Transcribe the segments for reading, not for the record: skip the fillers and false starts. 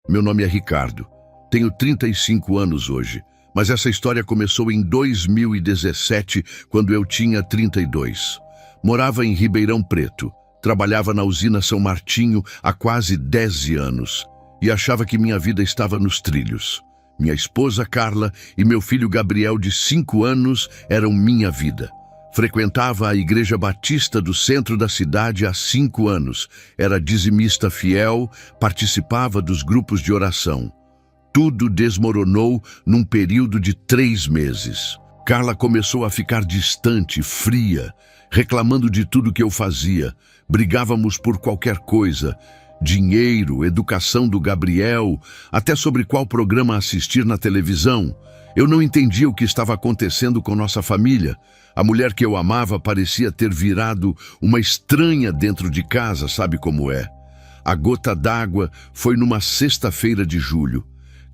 Meu nome é Ricardo. Tenho 35 anos hoje, mas essa história começou em 2017, quando eu tinha 32. Morava em Ribeirão Preto, trabalhava na usina São Martinho há quase 10 anos e achava que minha vida estava nos trilhos. Minha esposa Carla e meu filho Gabriel, de 5 anos, eram minha vida. Frequentava a Igreja Batista do centro da cidade há 5 anos. Era dizimista fiel, participava dos grupos de oração. Tudo desmoronou num período de 3 meses. Carla começou a ficar distante, fria, reclamando de tudo que eu fazia. Brigávamos por qualquer coisa. Dinheiro, educação do Gabriel, até sobre qual programa assistir na televisão. Eu não entendia o que estava acontecendo com nossa família. A mulher que eu amava parecia ter virado uma estranha dentro de casa, sabe como é? A gota d'água foi numa sexta-feira de julho.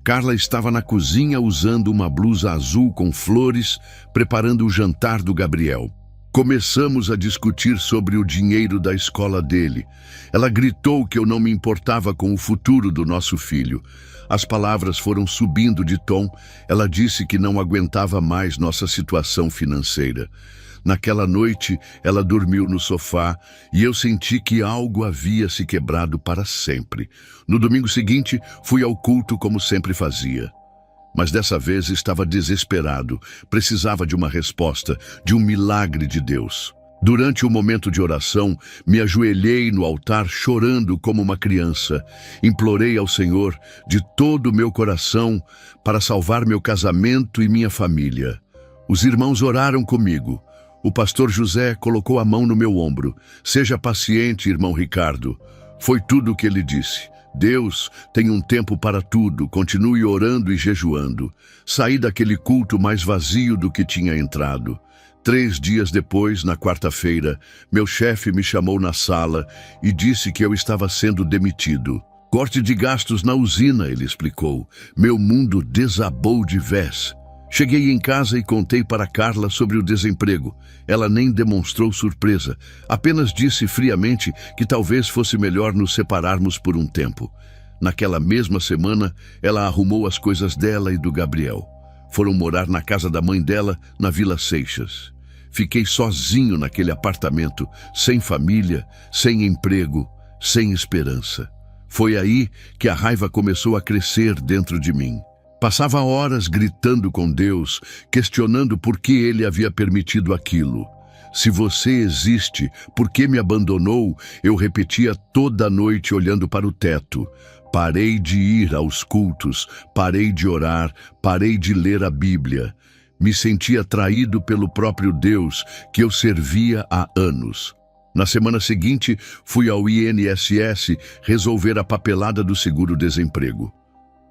Carla estava na cozinha usando uma blusa azul com flores, preparando o jantar do Gabriel. Começamos a discutir sobre o dinheiro da escola dele. Ela gritou que eu não me importava com o futuro do nosso filho. As palavras foram subindo de tom. Ela disse que não aguentava mais nossa situação financeira. Naquela noite, ela dormiu no sofá e eu senti que algo havia se quebrado para sempre. No domingo seguinte, fui ao culto como sempre fazia. Mas dessa vez estava desesperado, precisava de uma resposta, de um milagre de Deus. Durante o momento de oração, me ajoelhei no altar chorando como uma criança. Implorei ao Senhor de todo o meu coração para salvar meu casamento e minha família. Os irmãos oraram comigo. O pastor José colocou a mão no meu ombro. Seja paciente, irmão Ricardo. Foi tudo o que ele disse. Deus tem um tempo para tudo, continue orando e jejuando. Saí daquele culto mais vazio do que tinha entrado. 3 dias depois, na quarta-feira, meu chefe me chamou na sala e disse que eu estava sendo demitido. Corte de gastos na usina, ele explicou. Meu mundo desabou de vez. Cheguei em casa e contei para Carla sobre o desemprego. Ela nem demonstrou surpresa, apenas disse friamente que talvez fosse melhor nos separarmos por um tempo. Naquela mesma semana, ela arrumou as coisas dela e do Gabriel. Foram morar na casa da mãe dela, na Vila Seixas. Fiquei sozinho naquele apartamento, sem família, sem emprego, sem esperança. Foi aí que a raiva começou a crescer dentro de mim. Passava horas gritando com Deus, questionando por que Ele havia permitido aquilo. Se você existe, por que me abandonou? Eu repetia toda noite olhando para o teto. Parei de ir aos cultos, parei de orar, parei de ler a Bíblia. Me sentia traído pelo próprio Deus que eu servia há anos. Na semana seguinte, fui ao INSS resolver a papelada do seguro-desemprego.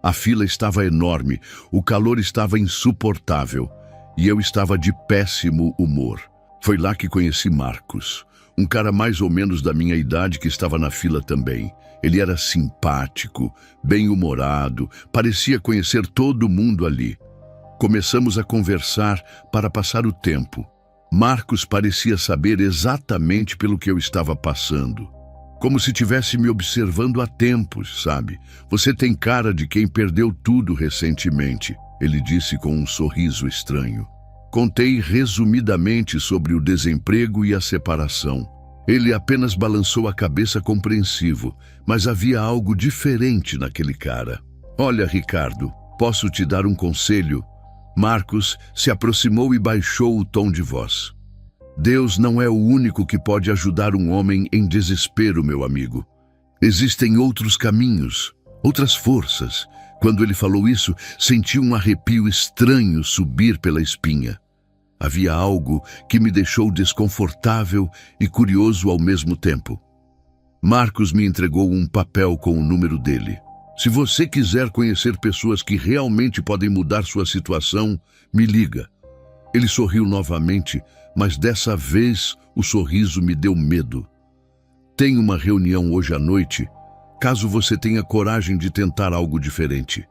A fila estava enorme, o calor estava insuportável e eu estava de péssimo humor. Foi lá que conheci Marcos, um cara mais ou menos da minha idade que estava na fila também. Ele era simpático, bem-humorado, parecia conhecer todo mundo ali. Começamos a conversar para passar o tempo. Marcos parecia saber exatamente pelo que eu estava passando. Como se tivesse me observando há tempos, sabe? Você tem cara de quem perdeu tudo recentemente, ele disse com um sorriso estranho. Contei resumidamente sobre o desemprego e a separação. Ele apenas balançou a cabeça compreensivo, mas havia algo diferente naquele cara. Olha, Ricardo, posso te dar um conselho? Marcos se aproximou e baixou o tom de voz. Deus não é o único que pode ajudar um homem em desespero, meu amigo. Existem outros caminhos, outras forças. Quando ele falou isso, senti um arrepio estranho subir pela espinha. Havia algo que me deixou desconfortável e curioso ao mesmo tempo. Marcos me entregou um papel com o número dele. Se você quiser conhecer pessoas que realmente podem mudar sua situação, me liga. Ele sorriu novamente, mas dessa vez o sorriso me deu medo. Tem uma reunião hoje à noite, caso você tenha coragem de tentar algo diferente.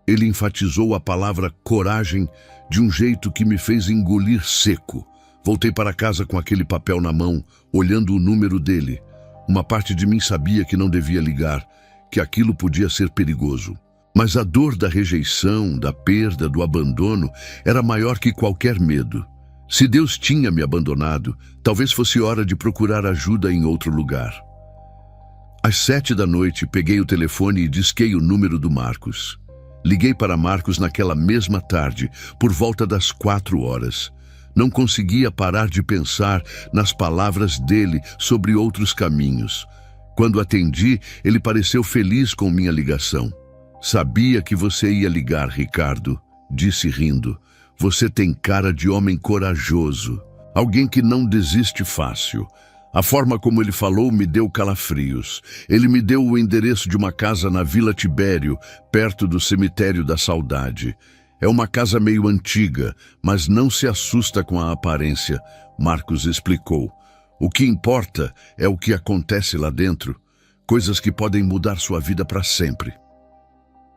Ele enfatizou a palavra coragem de um jeito que me fez engolir seco. Voltei para casa com aquele papel na mão, olhando o número dele. Uma parte de mim sabia que não devia ligar. que aquilo podia ser perigoso. Mas a dor da rejeição, da perda, do abandono era maior que qualquer medo. Se Deus tinha me abandonado, talvez fosse hora de procurar ajuda em outro lugar. Às 7 da noite, peguei o telefone e disquei o número do Marcos. Liguei para Marcos naquela mesma tarde, por volta das 4 horas. Não conseguia parar de pensar nas palavras dele sobre outros caminhos. Quando atendi, ele pareceu feliz com minha ligação. Sabia que você ia ligar, Ricardo, disse rindo. Você tem cara de homem corajoso, alguém que não desiste fácil. A forma como ele falou me deu calafrios. Ele me deu o endereço de uma casa na Vila Tibério, perto do Cemitério da Saudade. É uma casa meio antiga, mas não se assusta com a aparência, Marcos explicou. O que importa é o que acontece lá dentro, coisas que podem mudar sua vida para sempre.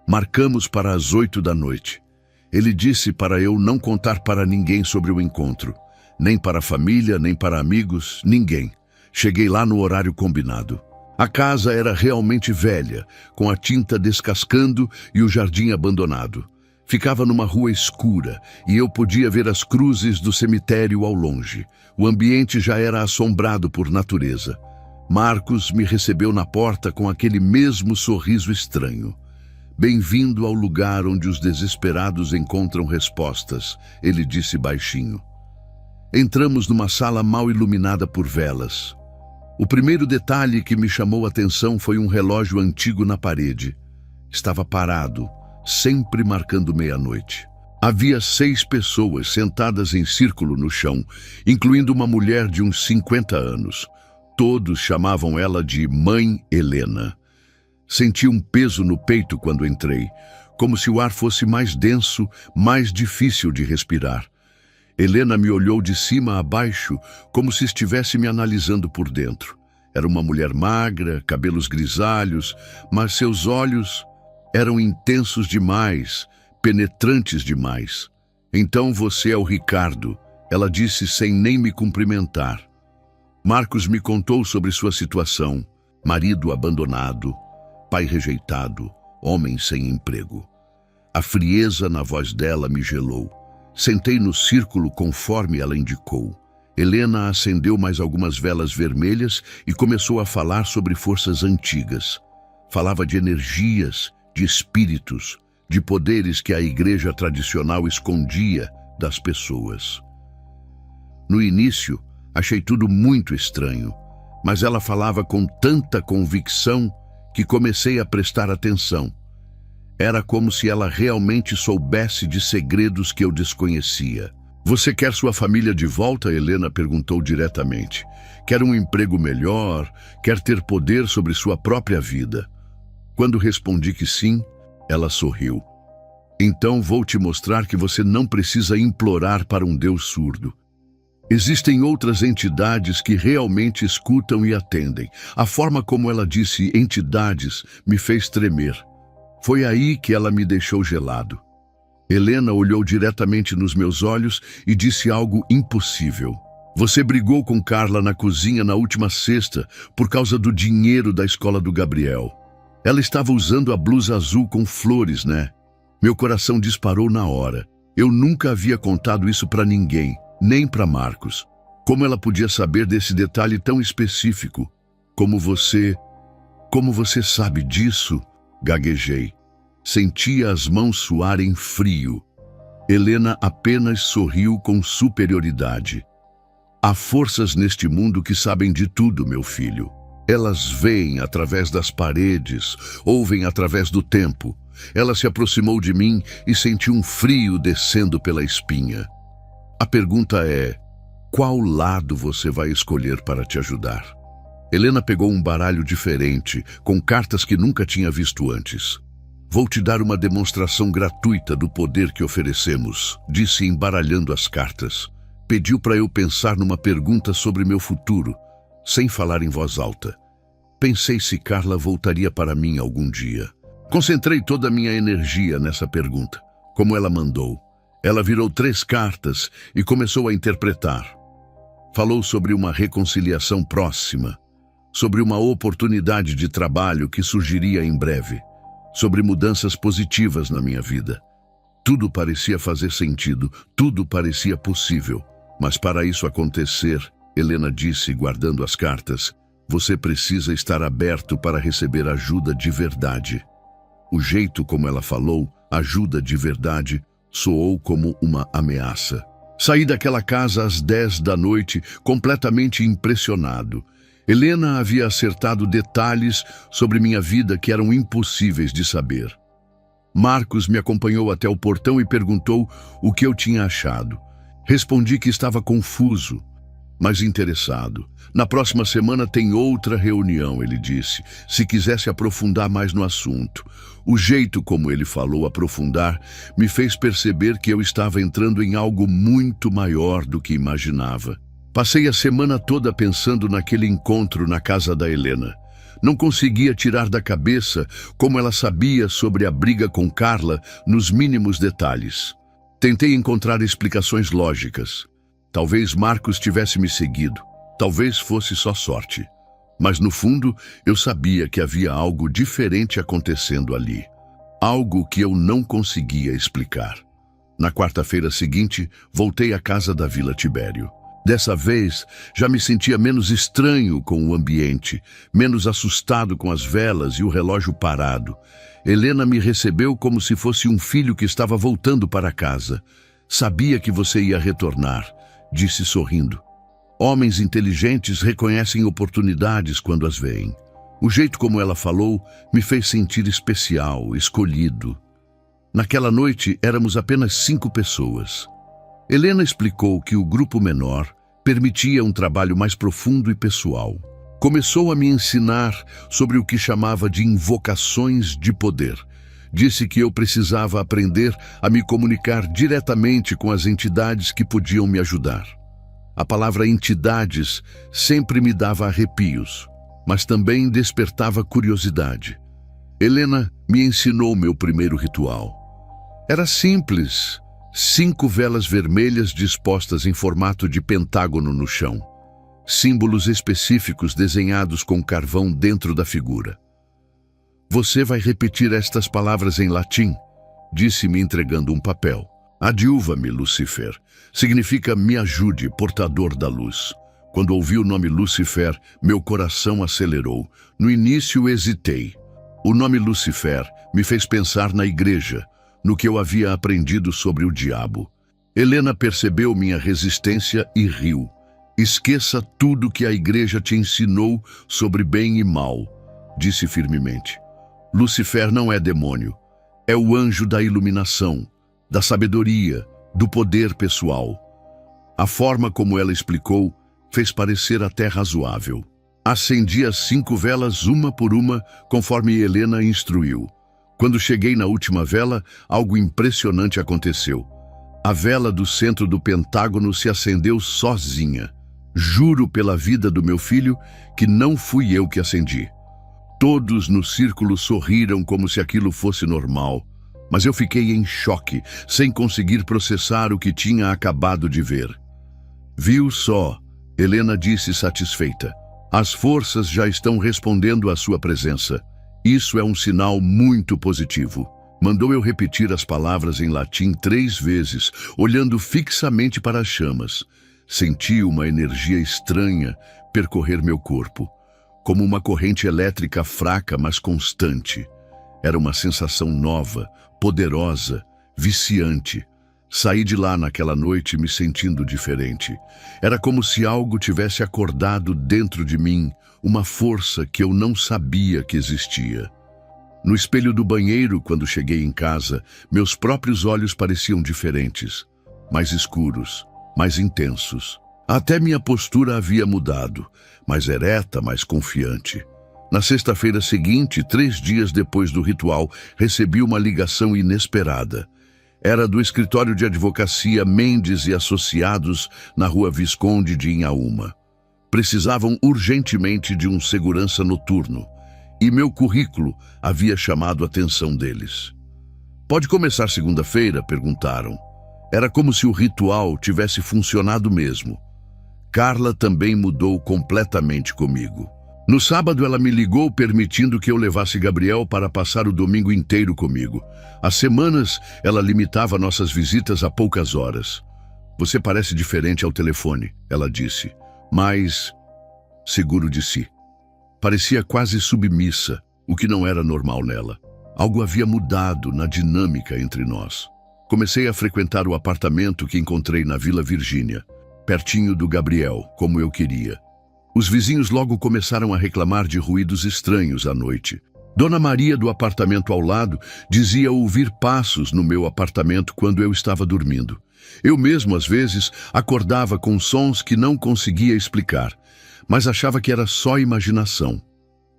Marcamos para as 8 da noite. Ele disse para eu não contar para ninguém sobre o encontro. Nem para a família, nem para amigos, ninguém. Cheguei lá no horário combinado. A casa era realmente velha, com a tinta descascando e o jardim abandonado. Ficava numa rua escura e eu podia ver as cruzes do cemitério ao longe. O ambiente já era assombrado por natureza. Marcos me recebeu na porta com aquele mesmo sorriso estranho. Bem-vindo ao lugar onde os desesperados encontram respostas, ele disse baixinho. Entramos numa sala mal iluminada por velas. O primeiro detalhe que me chamou a atenção foi um relógio antigo na parede. Estava parado, sempre marcando meia-noite. Havia 6 pessoas sentadas em círculo no chão, incluindo uma mulher de uns 50 anos. Todos chamavam ela de Mãe Helena. Senti um peso no peito quando entrei, como se o ar fosse mais denso, mais difícil de respirar. Helena me olhou de cima a baixo, como se estivesse me analisando por dentro. Era uma mulher magra, cabelos grisalhos, mas seus olhos eram intensos demais, penetrantes demais. Então você é o Ricardo, ela disse sem nem me cumprimentar. Marcos me contou sobre sua situação, marido abandonado, pai rejeitado, homem sem emprego. A frieza na voz dela me gelou. Sentei no círculo conforme ela indicou. Helena acendeu mais algumas velas vermelhas e começou a falar sobre forças antigas. Falava de energias, de espíritos, de poderes que a igreja tradicional escondia das pessoas. No início, achei tudo muito estranho, mas ela falava com tanta convicção que comecei a prestar atenção. Era como se ela realmente soubesse de segredos que eu desconhecia. Você quer sua família de volta? Helena perguntou diretamente. Quer um emprego melhor? Quer ter poder sobre sua própria vida? Quando respondi que sim, ela sorriu. Então vou te mostrar que você não precisa implorar para um Deus surdo. Existem outras entidades que realmente escutam e atendem. A forma como ela disse entidades me fez tremer. Foi aí que ela me deixou gelado. Helena olhou diretamente nos meus olhos e disse algo impossível. Você brigou com Carla na cozinha na última sexta por causa do dinheiro da escola do Gabriel. Ela estava usando a blusa azul com flores, né? Meu coração disparou na hora. Eu nunca havia contado isso para ninguém, nem para Marcos. Como ela podia saber desse detalhe tão específico? Como você sabe disso? Gaguejei. Sentia as mãos suarem frio. Helena apenas sorriu com superioridade. Há forças neste mundo que sabem de tudo, meu filho. Elas veem através das paredes, ouvem através do tempo. Ela se aproximou de mim e senti um frio descendo pela espinha. A pergunta é, qual lado você vai escolher para te ajudar? Helena pegou um baralho diferente, com cartas que nunca tinha visto antes. Vou te dar uma demonstração gratuita do poder que oferecemos, disse embaralhando as cartas. Pediu para eu pensar numa pergunta sobre meu futuro, sem falar em voz alta. Pensei se Carla voltaria para mim algum dia. Concentrei toda a minha energia nessa pergunta, como ela mandou. Ela virou 3 cartas e começou a interpretar. Falou sobre uma reconciliação próxima, sobre uma oportunidade de trabalho que surgiria em breve, sobre mudanças positivas na minha vida. Tudo parecia fazer sentido, tudo parecia possível. Mas para isso acontecer, Helena disse, guardando as cartas, você precisa estar aberto para receber ajuda de verdade. O jeito como ela falou, ajuda de verdade, soou como uma ameaça. Saí daquela casa às 10 da noite, completamente impressionado. Helena havia acertado detalhes sobre minha vida que eram impossíveis de saber. Marcos me acompanhou até o portão e perguntou o que eu tinha achado. Respondi que estava confuso, mas interessado. Na próxima semana tem outra reunião, ele disse, se quisesse aprofundar mais no assunto. O jeito como ele falou aprofundar me fez perceber que eu estava entrando em algo muito maior do que imaginava. Passei a semana toda pensando naquele encontro na casa da Helena. Não conseguia tirar da cabeça como ela sabia sobre a briga com Carla nos mínimos detalhes. Tentei encontrar explicações lógicas. Talvez Marcos tivesse me seguido. Talvez fosse só sorte. Mas no fundo, eu sabia que havia algo diferente acontecendo ali. Algo que eu não conseguia explicar. Na quarta-feira seguinte, voltei à casa da Vila Tibério. Dessa vez, já me sentia menos estranho com o ambiente, menos assustado com as velas e o relógio parado. Helena me recebeu como se fosse um filho que estava voltando para casa. Sabia que você ia retornar, disse sorrindo. Homens inteligentes reconhecem oportunidades quando as veem. O jeito como ela falou me fez sentir especial, escolhido. Naquela noite, éramos apenas 5 pessoas. Helena explicou que o grupo menor permitia um trabalho mais profundo e pessoal. Começou a me ensinar sobre o que chamava de invocações de poder. Disse que eu precisava aprender a me comunicar diretamente com as entidades que podiam me ajudar. A palavra entidades sempre me dava arrepios, mas também despertava curiosidade. Helena me ensinou meu primeiro ritual. Era simples. 5 velas vermelhas dispostas em formato de pentágono no chão. Símbolos específicos desenhados com carvão dentro da figura. Você vai repetir estas palavras em latim, disse-me entregando um papel. Adiuva-me, Lucifer. Significa me ajude, portador da luz. Quando ouvi o nome Lucifer, meu coração acelerou. No início hesitei. O nome Lucifer me fez pensar na igreja, no que eu havia aprendido sobre o diabo. Helena percebeu minha resistência e riu. Esqueça tudo que a igreja te ensinou sobre bem e mal, disse firmemente. Lucifer não é demônio. É o anjo da iluminação, da sabedoria, do poder pessoal. A forma como ela explicou fez parecer até razoável. Acendi as 5 velas uma por uma, conforme Helena instruiu. Quando cheguei na última vela, algo impressionante aconteceu. A vela do centro do pentágono se acendeu sozinha. Juro pela vida do meu filho que não fui eu que acendi. Todos no círculo sorriram como se aquilo fosse normal, mas eu fiquei em choque, sem conseguir processar o que tinha acabado de ver. Viu só, Helena disse satisfeita. As forças já estão respondendo à sua presença. Isso é um sinal muito positivo. Mandou eu repetir as palavras em latim 3 vezes, olhando fixamente para as chamas. Senti uma energia estranha percorrer meu corpo, como uma corrente elétrica fraca, mas constante. Era uma sensação nova, poderosa, viciante. Saí de lá naquela noite me sentindo diferente. Era como se algo tivesse acordado dentro de mim, uma força que eu não sabia que existia. No espelho do banheiro, quando cheguei em casa, meus próprios olhos pareciam diferentes, mais escuros, mais intensos. Até minha postura havia mudado, mais ereta, mais confiante. Na sexta-feira seguinte, 3 dias depois do ritual, recebi uma ligação inesperada. Era do escritório de advocacia Mendes e Associados, na rua Visconde de Inhaúma. Precisavam urgentemente de um segurança noturno, e meu currículo havia chamado a atenção deles. Pode começar segunda-feira? Perguntaram. Era como se o ritual tivesse funcionado mesmo. Carla também mudou completamente comigo. No sábado, ela me ligou permitindo que eu levasse Gabriel para passar o domingo inteiro comigo. Há semanas, ela limitava nossas visitas a poucas horas. Você parece diferente ao telefone, ela disse, mais seguro de si. Parecia quase submissa, o que não era normal nela. Algo havia mudado na dinâmica entre nós. Comecei a frequentar o apartamento que encontrei na Vila Virgínia, pertinho do Gabriel, como eu queria. Os vizinhos logo começaram a reclamar de ruídos estranhos à noite. Dona Maria, do apartamento ao lado, dizia ouvir passos no meu apartamento quando eu estava dormindo. Eu mesmo, às vezes, acordava com sons que não conseguia explicar, mas achava que era só imaginação.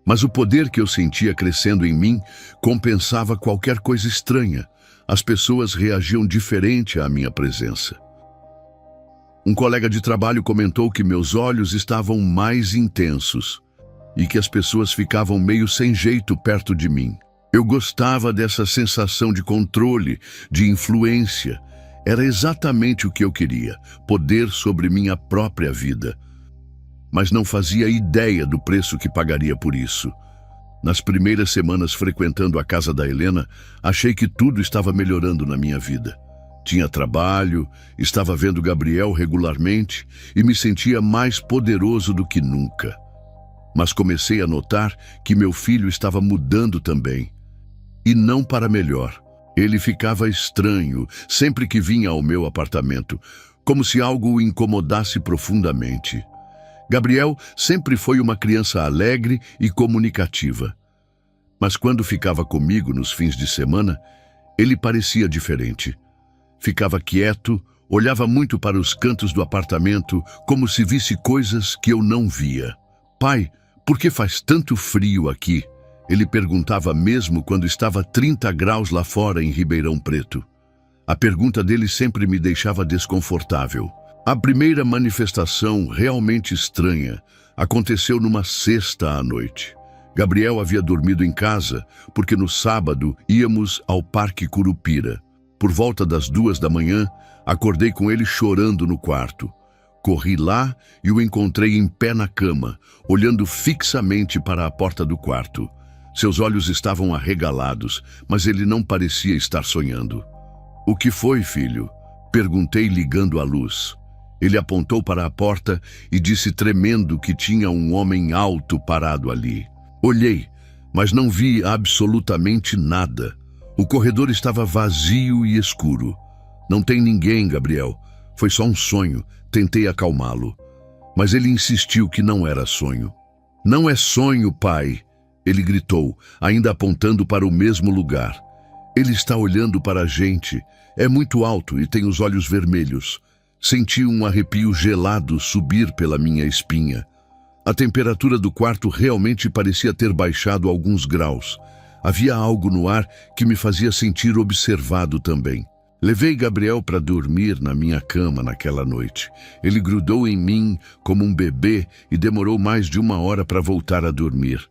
Mas o poder que eu sentia crescendo em mim compensava qualquer coisa estranha. As pessoas reagiam diferente à minha presença. Um colega de trabalho comentou que meus olhos estavam mais intensos e que as pessoas ficavam meio sem jeito perto de mim. Eu gostava dessa sensação de controle, de influência. Era exatamente o que eu queria, poder sobre minha própria vida. Mas não fazia ideia do preço que pagaria por isso. Nas primeiras semanas frequentando a casa da Helena, achei que tudo estava melhorando na minha vida. Tinha trabalho, estava vendo Gabriel regularmente e me sentia mais poderoso do que nunca. Mas comecei a notar que meu filho estava mudando também. E não para melhor. Ele ficava estranho sempre que vinha ao meu apartamento, como se algo o incomodasse profundamente. Gabriel sempre foi uma criança alegre e comunicativa. Mas quando ficava comigo nos fins de semana, ele parecia diferente. Ficava quieto, olhava muito para os cantos do apartamento, como se visse coisas que eu não via. Pai, por que faz tanto frio aqui? Ele perguntava mesmo quando estava 30 graus lá fora em Ribeirão Preto. A pergunta dele sempre me deixava desconfortável. A primeira manifestação realmente estranha aconteceu numa sexta à noite. Gabriel havia dormido em casa porque no sábado íamos ao Parque Curupira. Por volta das 2 da manhã, acordei com ele chorando no quarto. Corri lá e o encontrei em pé na cama, olhando fixamente para a porta do quarto. Seus olhos estavam arregalados, mas ele não parecia estar sonhando. "O que foi, filho?" Perguntei, ligando a luz. Ele apontou para a porta e disse tremendo que tinha um homem alto parado ali. Olhei, mas não vi absolutamente nada. O corredor estava vazio e escuro. "Não tem ninguém, Gabriel. Foi só um sonho." Tentei acalmá-lo, mas ele insistiu que não era sonho. "Não é sonho, pai," ele gritou, ainda apontando para o mesmo lugar. "Ele está olhando para a gente. É muito alto e tem os olhos vermelhos." Senti um arrepio gelado subir pela minha espinha. A temperatura do quarto realmente parecia ter baixado alguns graus. Havia algo no ar que me fazia sentir observado também. Levei Gabriel para dormir na minha cama naquela noite. Ele grudou em mim como um bebê e demorou mais de 1 hora para voltar a dormir.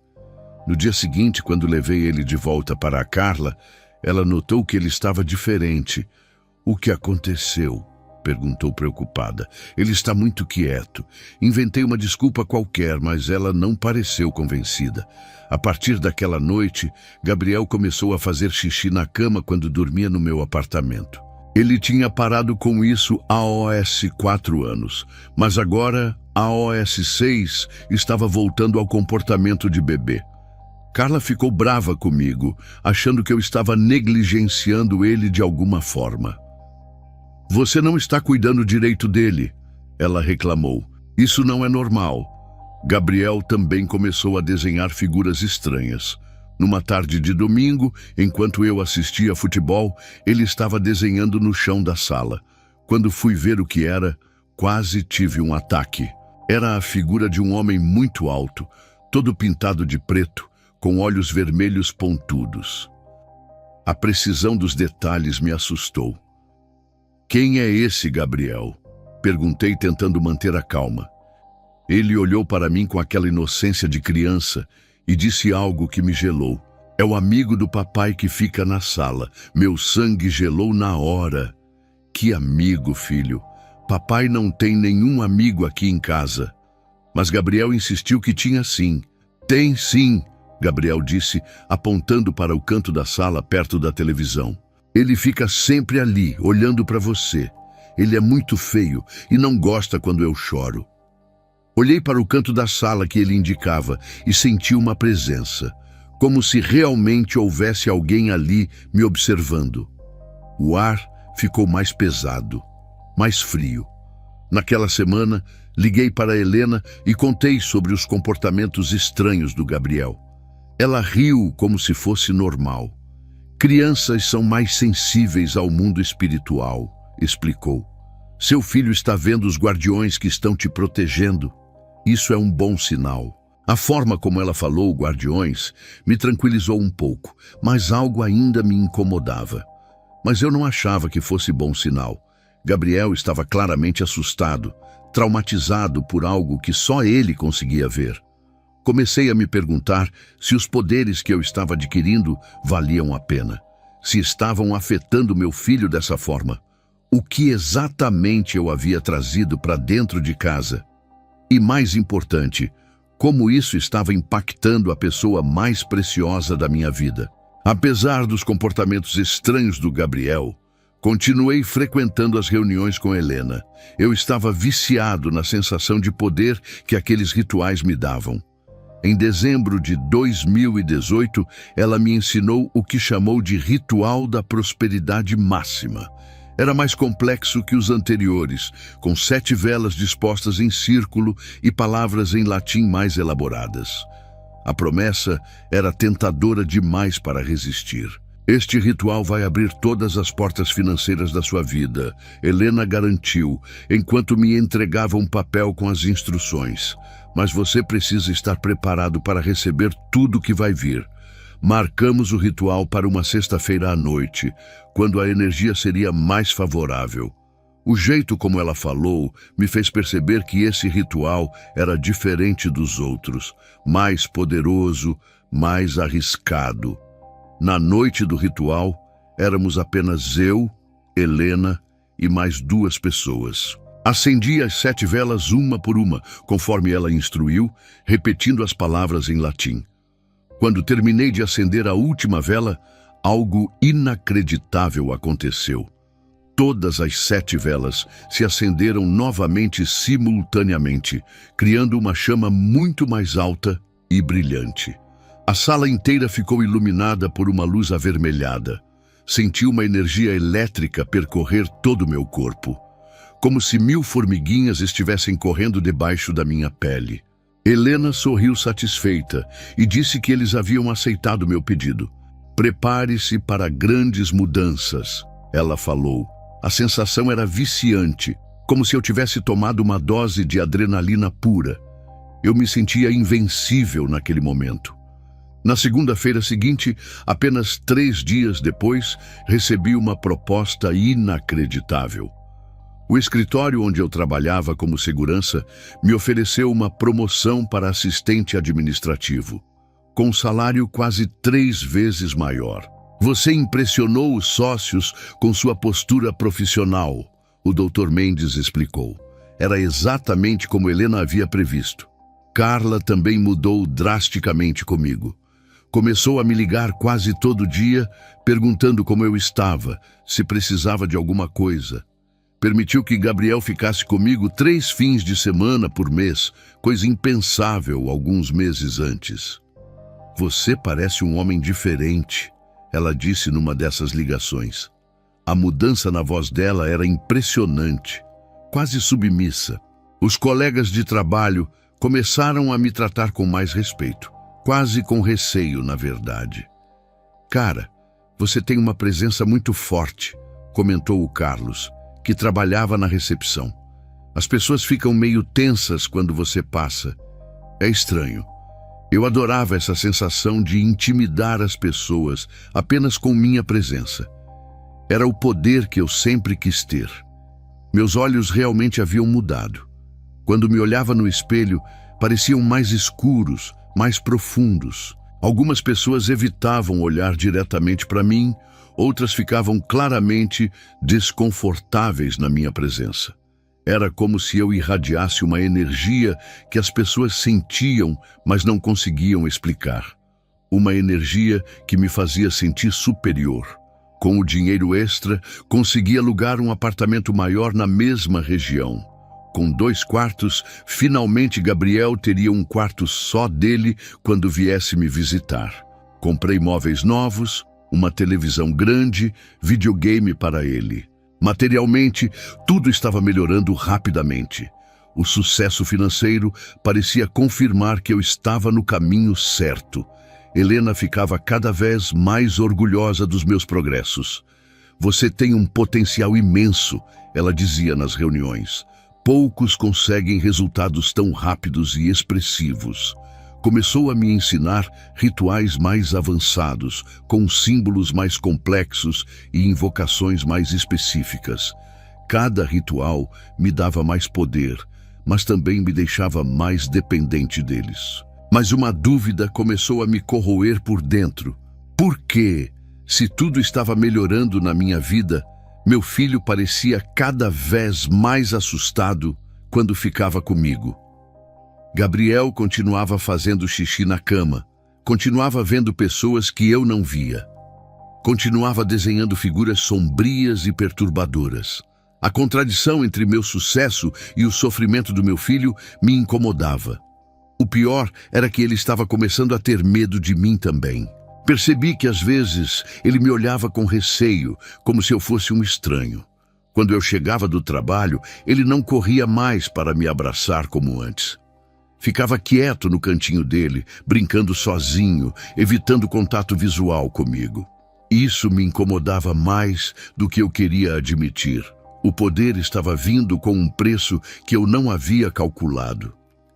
No dia seguinte, quando levei ele de volta para a Carla, ela notou que ele estava diferente. "O que aconteceu?" perguntou preocupada. "Ele está muito quieto." Inventei uma desculpa qualquer, mas ela não pareceu convencida. A partir daquela noite, Gabriel começou a fazer xixi na cama quando dormia no meu apartamento. Ele tinha parado com isso aos 4 anos, mas agora, aos 6, estava voltando ao comportamento de bebê. Carla ficou brava comigo, achando que eu estava negligenciando ele de alguma forma. "Você não está cuidando direito dele," ela reclamou. "Isso não é normal." Gabriel também começou a desenhar figuras estranhas. Numa tarde de domingo, enquanto eu assistia futebol, ele estava desenhando no chão da sala. Quando fui ver o que era, quase tive um ataque. Era a figura de um homem muito alto, todo pintado de preto, com olhos vermelhos pontudos. A precisão dos detalhes me assustou. "Quem é esse Gabriel?" perguntei, tentando manter a calma. Ele olhou para mim com aquela inocência de criança e disse algo que me gelou. "É o amigo do papai que fica na sala." Meu sangue gelou na hora. "Que amigo, filho? Papai não tem nenhum amigo aqui em casa." Mas Gabriel insistiu que tinha sim. Tem sim, Gabriel disse, apontando para o canto da sala perto da televisão. Ele fica sempre ali, olhando para você. Ele é muito feio e não gosta quando eu choro. Olhei para o canto da sala que ele indicava e senti uma presença, como se realmente houvesse alguém ali me observando. O ar ficou mais pesado, mais frio. Naquela semana, liguei para Helena e contei sobre os comportamentos estranhos do Gabriel. Ela riu como se fosse normal. Crianças são mais sensíveis ao mundo espiritual, explicou. Seu filho está vendo os guardiões que estão te protegendo. Isso é um bom sinal. A forma como ela falou guardiões me tranquilizou um pouco, mas algo ainda me incomodava. Mas eu não achava que fosse bom sinal. Gabriel estava claramente assustado, traumatizado por algo que só ele conseguia ver. Comecei a me perguntar se os poderes que eu estava adquirindo valiam a pena, se estavam afetando meu filho dessa forma. O que exatamente eu havia trazido para dentro de casa? E mais importante, como isso estava impactando a pessoa mais preciosa da minha vida. Apesar dos comportamentos estranhos do Gabriel, continuei frequentando as reuniões com Helena. Eu estava viciado na sensação de poder que aqueles rituais me davam. Em dezembro de 2018, ela me ensinou o que chamou de ritual da prosperidade máxima. Era mais complexo que os anteriores, com 7 velas dispostas em círculo e palavras em latim mais elaboradas. A promessa era tentadora demais para resistir. Este ritual vai abrir todas as portas financeiras da sua vida, Helena garantiu, enquanto me entregava um papel com as instruções. Mas você precisa estar preparado para receber tudo que vai vir. Marcamos o ritual para uma sexta-feira à noite, quando a energia seria mais favorável. O jeito como ela falou me fez perceber que esse ritual era diferente dos outros, mais poderoso, mais arriscado. Na noite do ritual, éramos apenas eu, Helena e mais 2 pessoas. Acendi as 7 velas uma por uma, conforme ela instruiu, repetindo as palavras em latim. Quando terminei de acender a última vela, algo inacreditável aconteceu. Todas as 7 velas se acenderam novamente simultaneamente, criando uma chama muito mais alta e brilhante. A sala inteira ficou iluminada por uma luz avermelhada. Senti uma energia elétrica percorrer todo o meu corpo, como se 1000 formiguinhas estivessem correndo debaixo da minha pele. Helena sorriu satisfeita e disse que eles haviam aceitado meu pedido. Prepare-se para grandes mudanças, ela falou. A sensação era viciante, como se eu tivesse tomado uma dose de adrenalina pura. Eu me sentia invencível naquele momento. Na segunda-feira seguinte, apenas 3 dias depois, recebi uma proposta inacreditável. O escritório onde eu trabalhava como segurança me ofereceu uma promoção para assistente administrativo, com um salário quase 3 vezes maior. Você impressionou os sócios com sua postura profissional, o Dr. Mendes explicou. Era exatamente como Helena havia previsto. Carla também mudou drasticamente comigo. Começou a me ligar quase todo dia, perguntando como eu estava, se precisava de alguma coisa. Permitiu que Gabriel ficasse comigo 3 fins de semana por mês, coisa impensável alguns meses antes. Você parece um homem diferente, ela disse numa dessas ligações. A mudança na voz dela era impressionante, quase submissa. Os colegas de trabalho começaram a me tratar com mais respeito, quase com receio, na verdade. Cara, você tem uma presença muito forte, comentou o Carlos, que trabalhava na recepção. As pessoas ficam meio tensas quando você passa. É estranho. Eu adorava essa sensação de intimidar as pessoas apenas com minha presença. Era o poder que eu sempre quis ter. Meus olhos realmente haviam mudado. Quando me olhava no espelho, pareciam mais escuros, mais profundos. Algumas pessoas evitavam olhar diretamente para mim, outras ficavam claramente desconfortáveis na minha presença. Era como se eu irradiasse uma energia que as pessoas sentiam, mas não conseguiam explicar. Uma energia que me fazia sentir superior. Com o dinheiro extra, consegui alugar um apartamento maior na mesma região. Com 2 quartos, finalmente Gabriel teria um quarto só dele quando viesse me visitar. Comprei móveis novos, uma televisão grande, videogame para ele. Materialmente, tudo estava melhorando rapidamente. O sucesso financeiro parecia confirmar que eu estava no caminho certo. Helena ficava cada vez mais orgulhosa dos meus progressos. Você tem um potencial imenso, ela dizia nas reuniões. Poucos conseguem resultados tão rápidos e expressivos. Começou a me ensinar rituais mais avançados, com símbolos mais complexos e invocações mais específicas. Cada ritual me dava mais poder, mas também me deixava mais dependente deles. Mas uma dúvida começou a me corroer por dentro. Por quê? Se tudo estava melhorando na minha vida, meu filho parecia cada vez mais assustado quando ficava comigo. Gabriel continuava fazendo xixi na cama, continuava vendo pessoas que eu não via. Continuava desenhando figuras sombrias e perturbadoras. A contradição entre meu sucesso e o sofrimento do meu filho me incomodava. O pior era que ele estava começando a ter medo de mim também. Percebi que às vezes ele me olhava com receio, como se eu fosse um estranho. Quando eu chegava do trabalho, ele não corria mais para me abraçar como antes. Ficava quieto no cantinho dele, brincando sozinho, evitando contato visual comigo. Isso me incomodava mais do que eu queria admitir. O poder estava vindo com um preço que eu não havia calculado.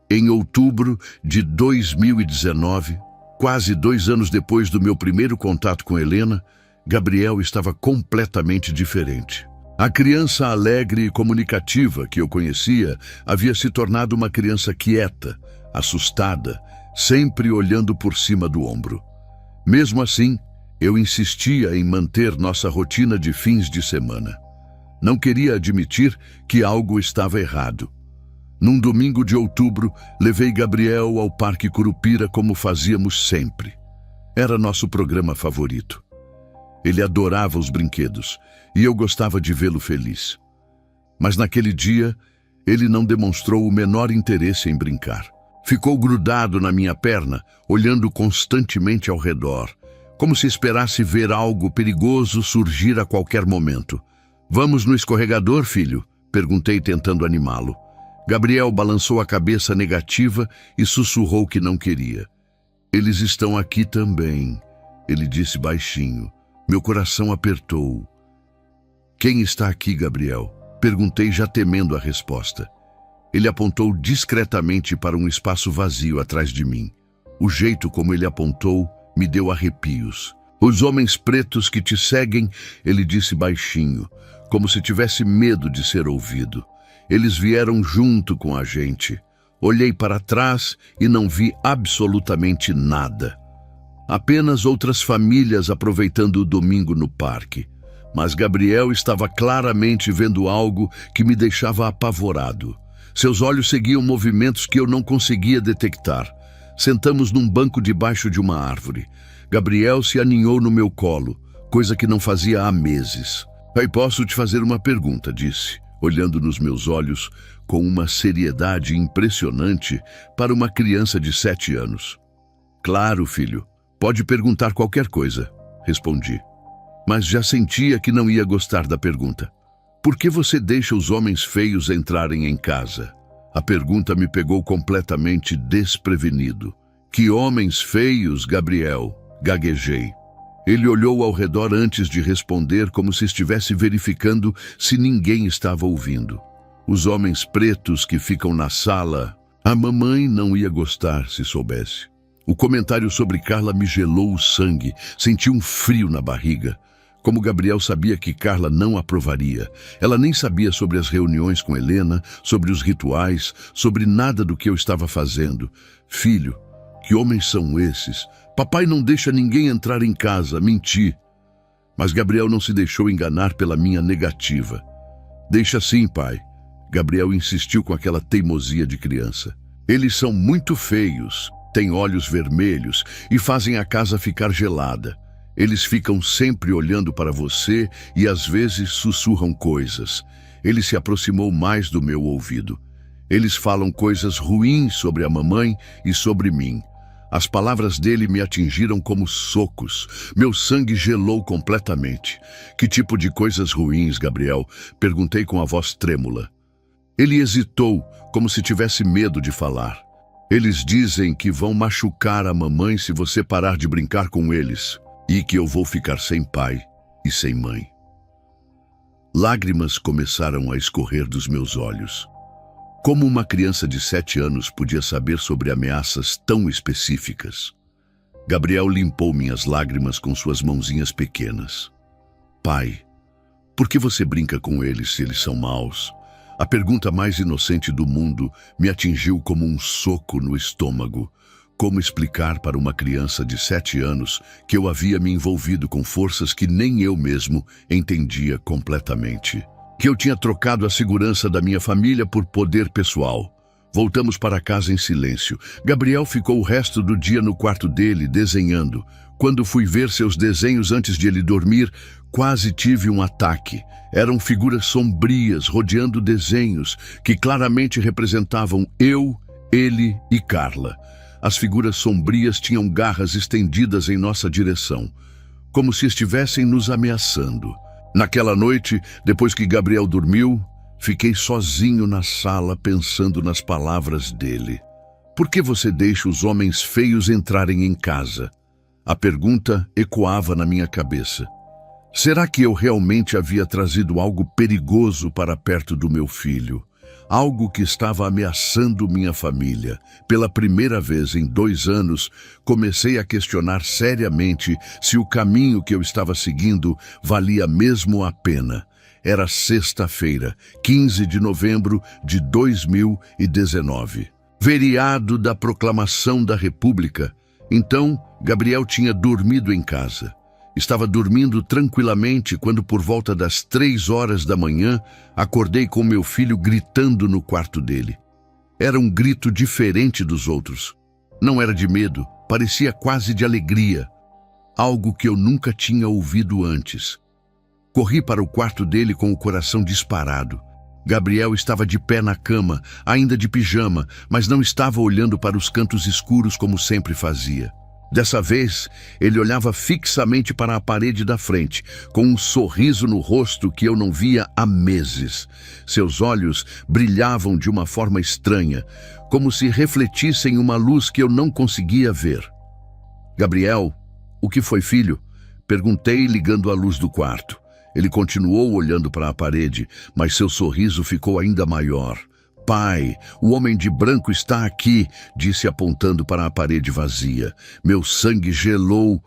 Em outubro de 2019, quase 2 anos depois do meu primeiro contato com Helena, Gabriel estava completamente diferente. A criança alegre e comunicativa que eu conhecia havia se tornado uma criança quieta, assustada, sempre olhando por cima do ombro. Mesmo assim, eu insistia em manter nossa rotina de fins de semana. Não queria admitir que algo estava errado. Num domingo de outubro, levei Gabriel ao Parque Curupira como fazíamos sempre. Era nosso programa favorito. Ele adorava os brinquedos e eu gostava de vê-lo feliz. Mas naquele dia, ele não demonstrou o menor interesse em brincar. Ficou grudado na minha perna, olhando constantemente ao redor, como se esperasse ver algo perigoso surgir a qualquer momento. "Vamos no escorregador, filho?" perguntei, tentando animá-lo. Gabriel balançou a cabeça negativa e sussurrou que não queria. "Eles estão aqui também", ele disse baixinho. Meu coração apertou. "Quem está aqui, Gabriel?" perguntei, já temendo a resposta. Ele apontou discretamente para um espaço vazio atrás de mim. O jeito como ele apontou me deu arrepios. "Os homens pretos que te seguem", ele disse baixinho, como se tivesse medo de ser ouvido. "Eles vieram junto com a gente." Olhei para trás e não vi absolutamente nada. Apenas outras famílias aproveitando o domingo no parque. Mas Gabriel estava claramente vendo algo que me deixava apavorado. Seus olhos seguiam movimentos que eu não conseguia detectar. Sentamos num banco debaixo de uma árvore. Gabriel se aninhou no meu colo, coisa que não fazia há meses. "Aí posso te fazer uma pergunta", disse, olhando nos meus olhos com uma seriedade impressionante para uma criança de 7 anos. "Claro, filho. Pode perguntar qualquer coisa", respondi. Mas já sentia que não ia gostar da pergunta. "Por que você deixa os homens feios entrarem em casa?" A pergunta me pegou completamente desprevenido. "Que homens feios, Gabriel?" gaguejei. Ele olhou ao redor antes de responder, como se estivesse verificando se ninguém estava ouvindo. "Os homens pretos que ficam na sala." A mamãe não ia gostar se soubesse. O comentário sobre Carla me gelou o sangue, senti um frio na barriga. Como Gabriel sabia que Carla não aprovaria. Ela nem sabia sobre as reuniões com Helena, sobre os rituais, sobre nada do que eu estava fazendo. "Filho, que homens são esses? Papai não deixa ninguém entrar em casa." Menti. Mas Gabriel não se deixou enganar pela minha negativa. "Deixa sim, pai." Gabriel insistiu com aquela teimosia de criança. Eles são muito feios, têm olhos vermelhos e fazem a casa ficar gelada. Eles ficam sempre olhando para você e às vezes sussurram coisas. Ele se aproximou mais do meu ouvido. Eles falam coisas ruins sobre a mamãe e sobre mim. As palavras dele me atingiram como socos. Meu sangue gelou completamente. Que tipo de coisas ruins, Gabriel? Perguntei com a voz trêmula. Ele hesitou, como se tivesse medo de falar. Eles dizem que vão machucar a mamãe se você parar de brincar com eles, e que eu vou ficar sem pai e sem mãe. Lágrimas começaram a escorrer dos meus olhos. Como uma criança de 7 anos podia saber sobre ameaças tão específicas? Gabriel limpou minhas lágrimas com suas mãozinhas pequenas. Pai, por que você brinca com eles se eles são maus? A pergunta mais inocente do mundo me atingiu como um soco no estômago. Como explicar para uma criança de 7 anos que eu havia me envolvido com forças que nem eu mesmo entendia completamente? Que eu tinha trocado a segurança da minha família por poder pessoal. Voltamos para casa em silêncio. Gabriel ficou o resto do dia no quarto dele, desenhando. Quando fui ver seus desenhos antes de ele dormir, quase tive um ataque. Eram figuras sombrias rodeando desenhos que claramente representavam eu, ele e Carla. As figuras sombrias tinham garras estendidas em nossa direção, como se estivessem nos ameaçando. Naquela noite, depois que Gabriel dormiu, fiquei sozinho na sala pensando nas palavras dele. Por que você deixa os homens feios entrarem em casa? A pergunta ecoava na minha cabeça. Será que eu realmente havia trazido algo perigoso para perto do meu filho? Algo que estava ameaçando minha família. Pela primeira vez em 2 anos, comecei a questionar seriamente se o caminho que eu estava seguindo valia mesmo a pena. Era sexta-feira, 15 de novembro de 2019. Feriado da Proclamação da República. Então, Gabriel tinha dormido em casa. Estava dormindo tranquilamente quando, por volta das 3 horas da manhã, acordei com meu filho gritando no quarto dele. Era um grito diferente dos outros. Não era de medo, parecia quase de alegria. Algo que eu nunca tinha ouvido antes. Corri para o quarto dele com o coração disparado. Gabriel estava de pé na cama, ainda de pijama, mas não estava olhando para os cantos escuros como sempre fazia. Dessa vez, ele olhava fixamente para a parede da frente, com um sorriso no rosto que eu não via há meses. Seus olhos brilhavam de uma forma estranha, como se refletissem uma luz que eu não conseguia ver. Gabriel, o que foi, filho? Perguntei, ligando a luz do quarto. Ele continuou olhando para a parede, mas seu sorriso ficou ainda maior. Pai, o homem de branco está aqui, disse apontando para a parede vazia. Meu sangue gelou.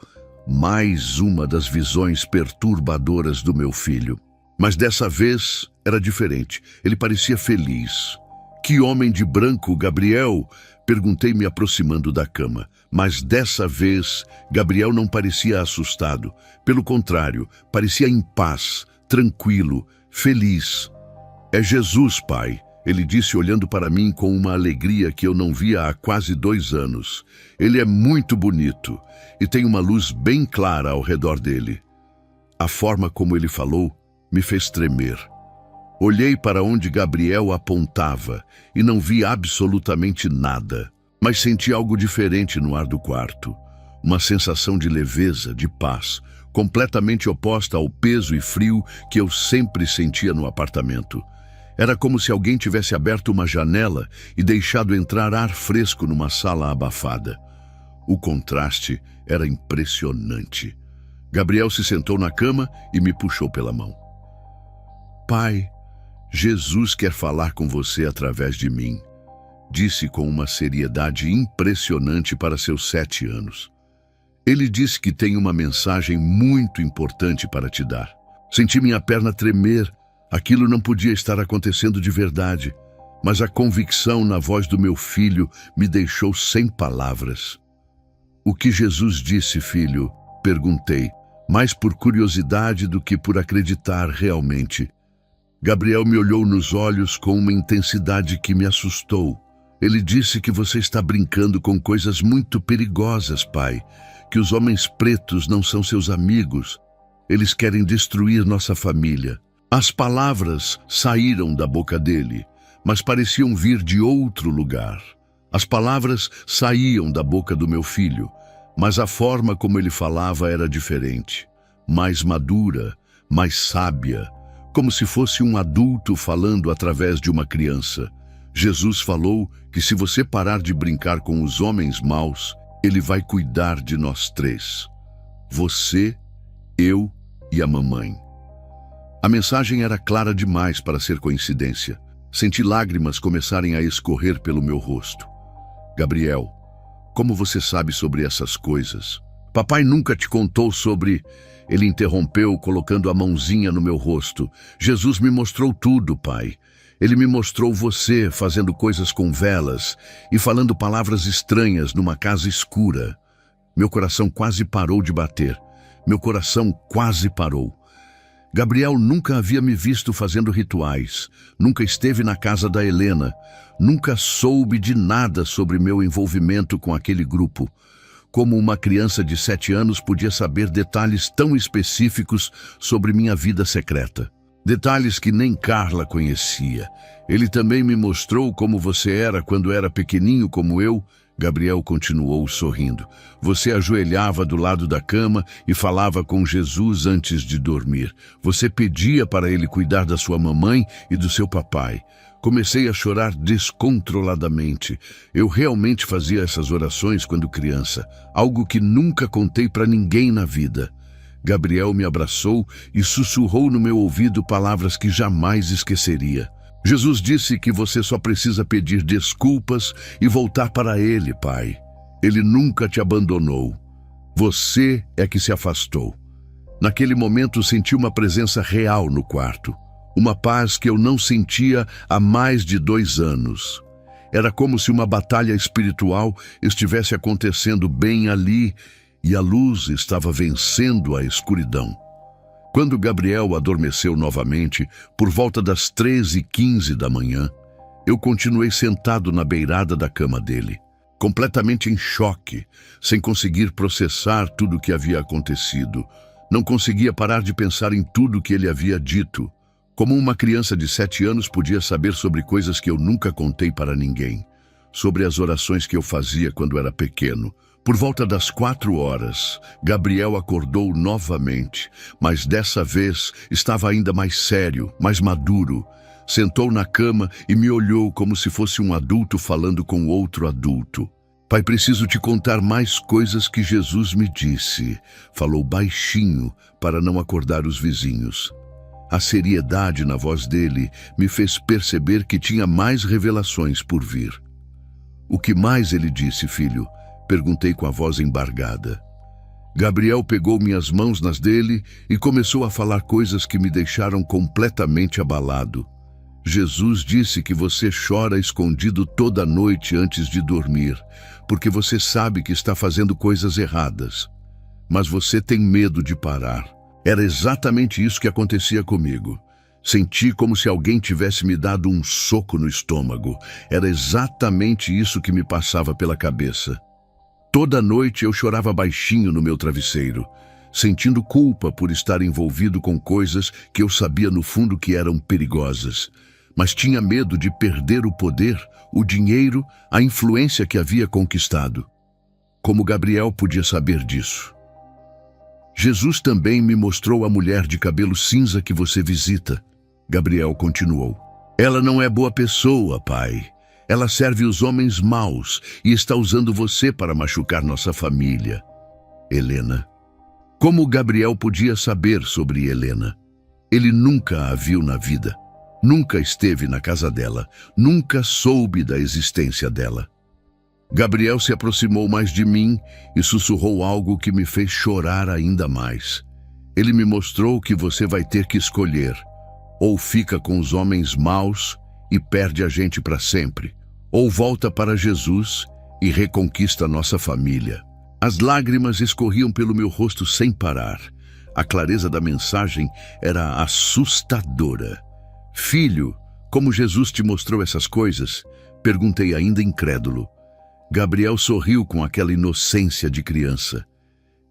Mais uma das visões perturbadoras do meu filho. Mas dessa vez era diferente. Ele parecia feliz. Que homem de branco, Gabriel? Perguntei, me aproximando da cama. Mas dessa vez, Gabriel não parecia assustado. Pelo contrário, parecia em paz, tranquilo, feliz. É Jesus, pai. Ele disse olhando para mim com uma alegria que eu não via há quase 2 anos. Ele é muito bonito e tem uma luz bem clara ao redor dele. A forma como ele falou me fez tremer. Olhei para onde Gabriel apontava e não vi absolutamente nada, mas senti algo diferente no ar do quarto. Uma sensação de leveza, de paz, completamente oposta ao peso e frio que eu sempre sentia no apartamento. Era como se alguém tivesse aberto uma janela e deixado entrar ar fresco numa sala abafada. O contraste era impressionante. Gabriel se sentou na cama e me puxou pela mão. Pai, Jesus quer falar com você através de mim, disse com uma seriedade impressionante para seus 7 anos. Ele disse que tem uma mensagem muito importante para te dar. Senti minha perna tremer. Aquilo não podia estar acontecendo de verdade, mas a convicção na voz do meu filho me deixou sem palavras. O que Jesus disse, filho? Perguntei, mais por curiosidade do que por acreditar realmente. Gabriel me olhou nos olhos com uma intensidade que me assustou. Ele disse que você está brincando com coisas muito perigosas, pai, que os homens pretos não são seus amigos. Eles querem destruir nossa família. As palavras saíram da boca dele, mas pareciam vir de outro lugar. As palavras saíam da boca do meu filho, mas a forma como ele falava era diferente, mais madura, mais sábia, como se fosse um adulto falando através de uma criança. Jesus falou que se você parar de brincar com os homens maus, ele vai cuidar de nós três. Você, eu e a mamãe. A mensagem era clara demais para ser coincidência. Senti lágrimas começarem a escorrer pelo meu rosto. Gabriel, como você sabe sobre essas coisas? Papai nunca te contou sobre... Ele interrompeu, colocando a mãozinha no meu rosto. Jesus me mostrou tudo, pai. Ele me mostrou você fazendo coisas com velas e falando palavras estranhas numa casa escura. Meu coração quase parou de bater. Meu coração quase parou. Gabriel nunca havia me visto fazendo rituais, nunca esteve na casa da Helena, nunca soube de nada sobre meu envolvimento com aquele grupo. Como uma criança de 7 anos podia saber detalhes tão específicos sobre minha vida secreta. Detalhes que nem Carla conhecia. Ele também me mostrou como você era quando era pequeninho como eu. Gabriel continuou sorrindo. Você ajoelhava do lado da cama e falava com Jesus antes de dormir. Você pedia para ele cuidar da sua mamãe e do seu papai. Comecei a chorar descontroladamente. Eu realmente fazia essas orações quando criança, algo que nunca contei para ninguém na vida. Gabriel me abraçou e sussurrou no meu ouvido palavras que jamais esqueceria. Jesus disse que você só precisa pedir desculpas e voltar para ele, pai. Ele nunca te abandonou. Você é que se afastou. Naquele momento senti uma presença real no quarto. Uma paz que eu não sentia há mais de 2 anos. Era como se uma batalha espiritual estivesse acontecendo bem ali e a luz estava vencendo a escuridão. Quando Gabriel adormeceu novamente, por volta das 13h15 da manhã, eu continuei sentado na beirada da cama dele, completamente em choque, sem conseguir processar tudo o que havia acontecido. Não conseguia parar de pensar em tudo que ele havia dito. Como uma criança de 7 anos podia saber sobre coisas que eu nunca contei para ninguém, sobre as orações que eu fazia quando era pequeno. Por volta das 4 horas, Gabriel acordou novamente, mas dessa vez estava ainda mais sério, mais maduro. Sentou na cama e me olhou como se fosse um adulto falando com outro adulto. Pai, preciso te contar mais coisas que Jesus me disse. Falou baixinho para não acordar os vizinhos. A seriedade na voz dele me fez perceber que tinha mais revelações por vir. O que mais ele disse, filho? Perguntei com a voz embargada. Gabriel pegou minhas mãos nas dele e começou a falar coisas que me deixaram completamente abalado. Jesus disse que você chora escondido toda noite antes de dormir, porque você sabe que está fazendo coisas erradas. Mas você tem medo de parar. Era exatamente isso que acontecia comigo. Senti como se alguém tivesse me dado um soco no estômago. Era exatamente isso que me passava pela cabeça. Toda noite eu chorava baixinho no meu travesseiro, sentindo culpa por estar envolvido com coisas que eu sabia no fundo que eram perigosas. Mas tinha medo de perder o poder, o dinheiro, a influência que havia conquistado. Como Gabriel podia saber disso? Jesus também me mostrou a mulher de cabelo cinza que você visita. Gabriel continuou. Ela não é boa pessoa, pai. Ela serve os homens maus e está usando você para machucar nossa família. Helena. Como Gabriel podia saber sobre Helena? Ele nunca a viu na vida. Nunca esteve na casa dela. Nunca soube da existência dela. Gabriel se aproximou mais de mim e sussurrou algo que me fez chorar ainda mais. Ele me mostrou que você vai ter que escolher. Ou fica com os homens maus e perde a gente para sempre, ou volta para Jesus e reconquista nossa família. As lágrimas escorriam pelo meu rosto sem parar. A clareza da mensagem era assustadora. Filho, como Jesus te mostrou essas coisas? Perguntei ainda incrédulo. Gabriel sorriu com aquela inocência de criança.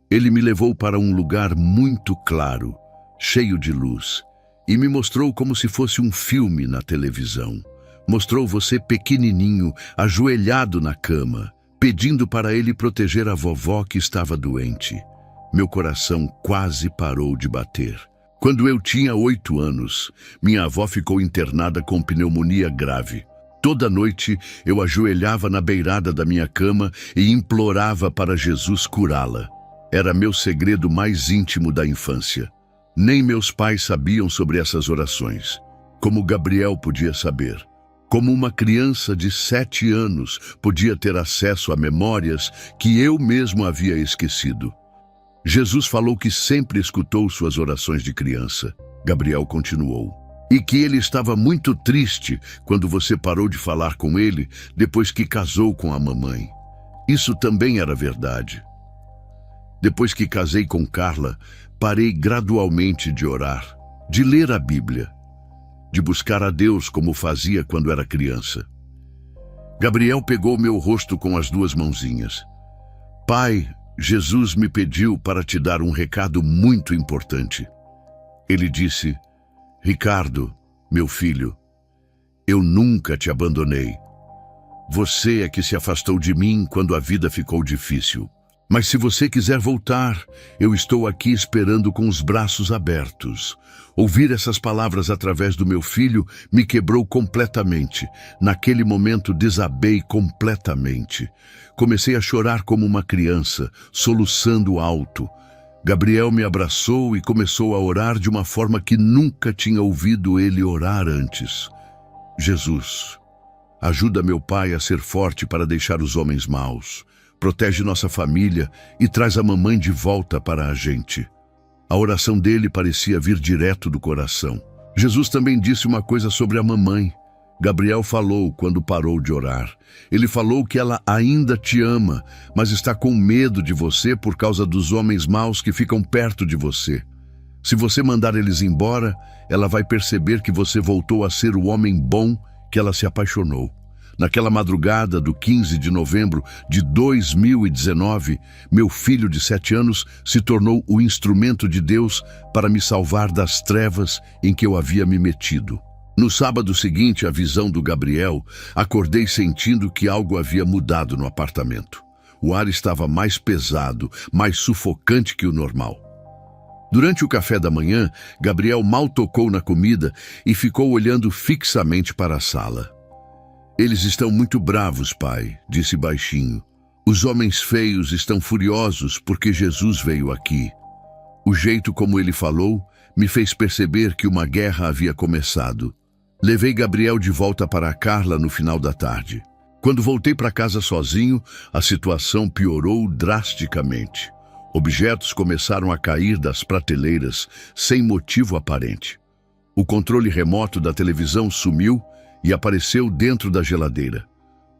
Ele me levou para um lugar muito claro, cheio de luz, e me mostrou como se fosse um filme na televisão. Mostrou você pequenininho, ajoelhado na cama, pedindo para ele proteger a vovó que estava doente. Meu coração quase parou de bater. Quando eu tinha 8 anos, minha avó ficou internada com pneumonia grave. Toda noite eu ajoelhava na beirada da minha cama e implorava para Jesus curá-la. Era meu segredo mais íntimo da infância. Nem meus pais sabiam sobre essas orações. Como Gabriel podia saber? Como uma criança de 7 anos podia ter acesso a memórias que eu mesmo havia esquecido? Jesus falou que sempre escutou suas orações de criança. Gabriel continuou. E que ele estava muito triste quando você parou de falar com ele depois que casou com a mamãe. Isso também era verdade. Depois que casei com Carla, parei gradualmente de orar, de ler a Bíblia, de buscar a Deus como fazia quando era criança. Gabriel pegou meu rosto com as 2 mãozinhas. Pai, Jesus me pediu para te dar um recado muito importante. Ele disse: Ricardo, meu filho, eu nunca te abandonei. Você é que se afastou de mim quando a vida ficou difícil. Mas se você quiser voltar, eu estou aqui esperando com os braços abertos. Ouvir essas palavras através do meu filho me quebrou completamente. Naquele momento desabei completamente. Comecei a chorar como uma criança, soluçando alto. Gabriel me abraçou e começou a orar de uma forma que nunca tinha ouvido ele orar antes. Jesus, ajuda meu pai a ser forte para deixar os homens maus. Protege nossa família e traz a mamãe de volta para a gente. A oração dele parecia vir direto do coração. Jesus também disse uma coisa sobre a mamãe. Gabriel falou quando parou de orar. Ele falou que ela ainda te ama, mas está com medo de você por causa dos homens maus que ficam perto de você. Se você mandar eles embora, ela vai perceber que você voltou a ser o homem bom que ela se apaixonou. Naquela madrugada do 15 de novembro de 2019, meu filho de 7 anos se tornou o instrumento de Deus para me salvar das trevas em que eu havia me metido. No sábado seguinte à visão do Gabriel, acordei sentindo que algo havia mudado no apartamento. O ar estava mais pesado, mais sufocante que o normal. Durante o café da manhã, Gabriel mal tocou na comida e ficou olhando fixamente para a sala. Eles estão muito bravos, pai, disse baixinho. Os homens feios estão furiosos porque Jesus veio aqui. O jeito como ele falou me fez perceber que uma guerra havia começado. Levei Gabriel de volta para Carla no final da tarde. Quando voltei para casa sozinho, a situação piorou drasticamente. Objetos começaram a cair das prateleiras sem motivo aparente. O controle remoto da televisão sumiu e apareceu dentro da geladeira.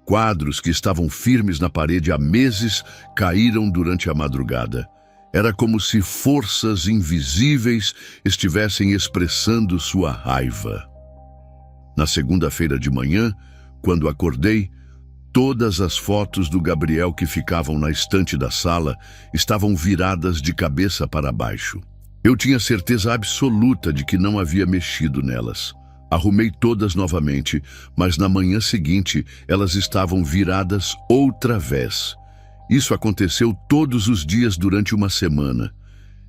Quadros que estavam firmes na parede há meses caíram durante a madrugada. Era como se forças invisíveis estivessem expressando sua raiva. Na segunda-feira de manhã, quando acordei, todas as fotos do Gabriel que ficavam na estante da sala estavam viradas de cabeça para baixo. Eu tinha certeza absoluta de que não havia mexido nelas. Arrumei todas novamente, mas na manhã seguinte elas estavam viradas outra vez. Isso aconteceu todos os dias durante uma semana.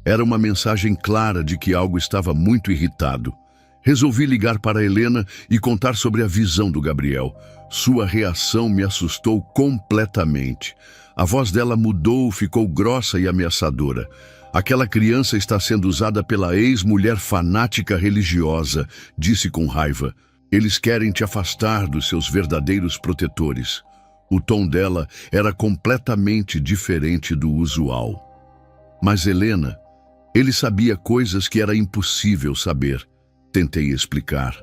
Era uma mensagem clara de que algo estava muito irritado. Resolvi ligar para Helena e contar sobre a visão do Gabriel. Sua reação me assustou completamente. A voz dela mudou, ficou grossa e ameaçadora. Aquela criança está sendo usada pela ex-mulher fanática religiosa, disse com raiva. Eles querem te afastar dos seus verdadeiros protetores. O tom dela era completamente diferente do usual. Mas Helena, ele sabia coisas que era impossível saber. Tentei explicar.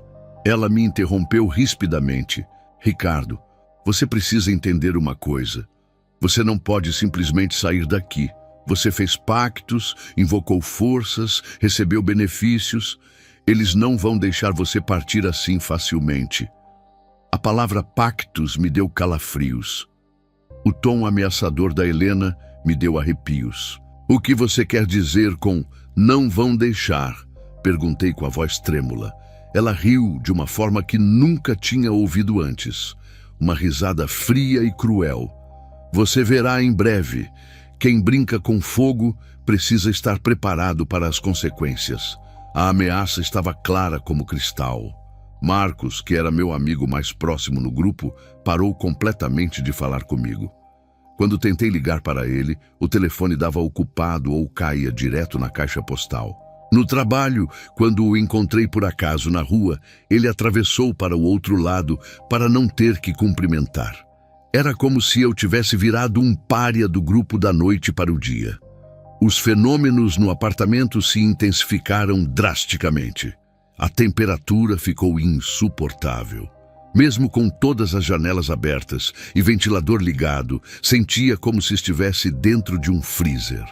Ela me interrompeu rispidamente. Ricardo, você precisa entender uma coisa. Você não pode simplesmente sair daqui. Você fez pactos, invocou forças, recebeu benefícios. Eles não vão deixar você partir assim facilmente. A palavra pactos me deu calafrios. O tom ameaçador da Helena me deu arrepios. O que você quer dizer com não vão deixar? Perguntei com a voz trêmula. Ela riu de uma forma que nunca tinha ouvido antes. Uma risada fria e cruel. Você verá em breve. Quem brinca com fogo precisa estar preparado para as consequências. A ameaça estava clara como cristal. Marcos, que era meu amigo mais próximo no grupo, parou completamente de falar comigo. Quando tentei ligar para ele, o telefone dava ocupado ou caía direto na caixa postal. No trabalho, quando o encontrei por acaso na rua, ele atravessou para o outro lado para não ter que cumprimentar. Era como se eu tivesse virado um pária do grupo da noite para o dia. Os fenômenos no apartamento se intensificaram drasticamente. A temperatura ficou insuportável. Mesmo com todas as janelas abertas e ventilador ligado, sentia como se estivesse dentro de um freezer.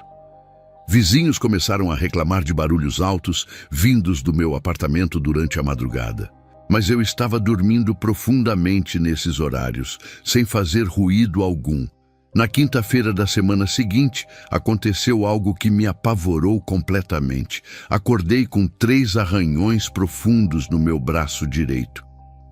Vizinhos começaram a reclamar de barulhos altos vindos do meu apartamento durante a madrugada. Mas eu estava dormindo profundamente nesses horários, sem fazer ruído algum. Na quinta-feira da semana seguinte, aconteceu algo que me apavorou completamente. Acordei com 3 arranhões profundos no meu braço direito.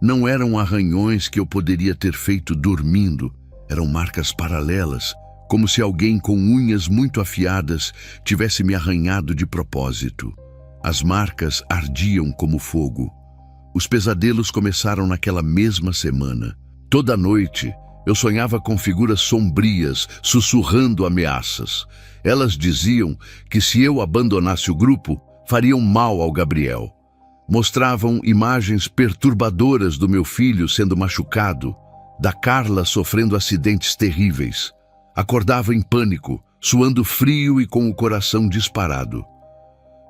Não eram arranhões que eu poderia ter feito dormindo, eram marcas paralelas, como se alguém com unhas muito afiadas tivesse me arranhado de propósito. As marcas ardiam como fogo. Os pesadelos começaram naquela mesma semana. Toda noite, eu sonhava com figuras sombrias, sussurrando ameaças. Elas diziam que se eu abandonasse o grupo, fariam mal ao Gabriel. Mostravam imagens perturbadoras do meu filho sendo machucado, da Carla sofrendo acidentes terríveis. Acordava em pânico, suando frio e com o coração disparado.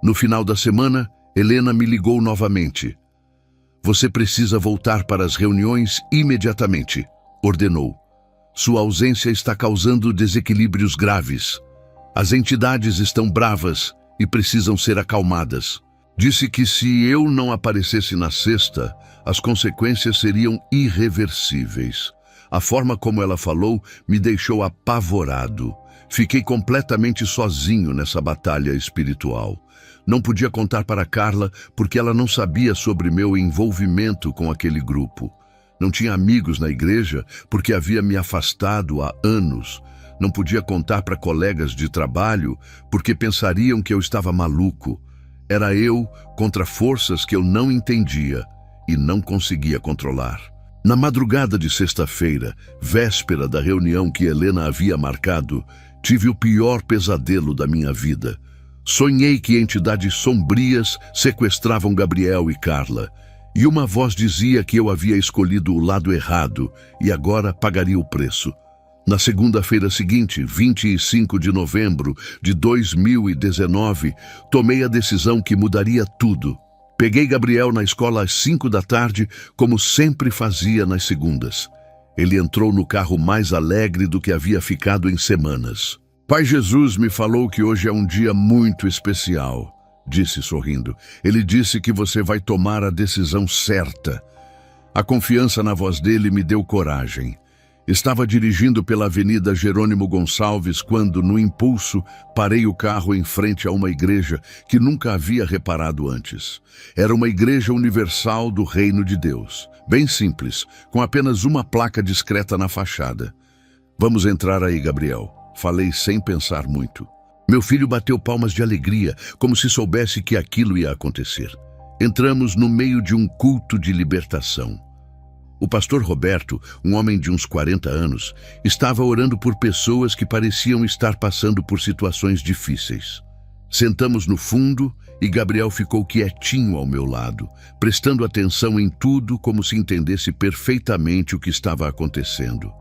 No final da semana, Helena me ligou novamente. Você precisa voltar para as reuniões imediatamente, ordenou. Sua ausência está causando desequilíbrios graves. As entidades estão bravas e precisam ser acalmadas. Disse que se eu não aparecesse na sexta, as consequências seriam irreversíveis. A forma como ela falou me deixou apavorado. Fiquei completamente sozinho nessa batalha espiritual. Não podia contar para Carla porque ela não sabia sobre meu envolvimento com aquele grupo. Não tinha amigos na igreja porque havia me afastado há anos. Não podia contar para colegas de trabalho porque pensariam que eu estava maluco. Era eu contra forças que eu não entendia e não conseguia controlar. Na madrugada de sexta-feira, véspera da reunião que Helena havia marcado, tive o pior pesadelo da minha vida. Sonhei que entidades sombrias sequestravam Gabriel e Carla, e uma voz dizia que eu havia escolhido o lado errado e agora pagaria o preço. Na segunda-feira seguinte, 25 de novembro de 2019, tomei a decisão que mudaria tudo. Peguei Gabriel na escola às 5 da tarde, como sempre fazia nas segundas. Ele entrou no carro mais alegre do que havia ficado em semanas. Pai Jesus me falou que hoje é um dia muito especial, disse sorrindo. Ele disse que você vai tomar a decisão certa. A confiança na voz dele me deu coragem. Estava dirigindo pela Avenida Jerônimo Gonçalves quando, no impulso, parei o carro em frente a uma igreja que nunca havia reparado antes. Era uma igreja universal do Reino de Deus, bem simples, com apenas uma placa discreta na fachada. Vamos entrar aí, Gabriel. Falei sem pensar muito. Meu filho bateu palmas de alegria, como se soubesse que aquilo ia acontecer. Entramos no meio de um culto de libertação. O pastor Roberto, um homem de uns 40 anos, estava orando por pessoas que pareciam estar passando por situações difíceis. Sentamos no fundo e Gabriel ficou quietinho ao meu lado, prestando atenção em tudo como se entendesse perfeitamente o que estava acontecendo.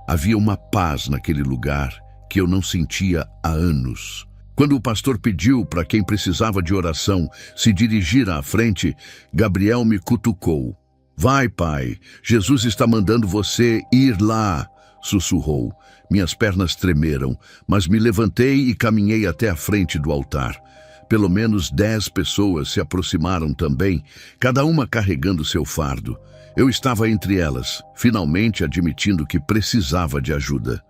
Havia uma paz naquele lugar que eu não sentia há anos. Quando o pastor pediu para quem precisava de oração se dirigir à frente, Gabriel me cutucou. Vai, pai, Jesus está mandando você ir lá, sussurrou. Minhas pernas tremeram, mas me levantei e caminhei até a frente do altar. Pelo menos 10 pessoas se aproximaram também, cada uma carregando seu fardo. Eu estava entre elas, finalmente admitindo que precisava de ajuda.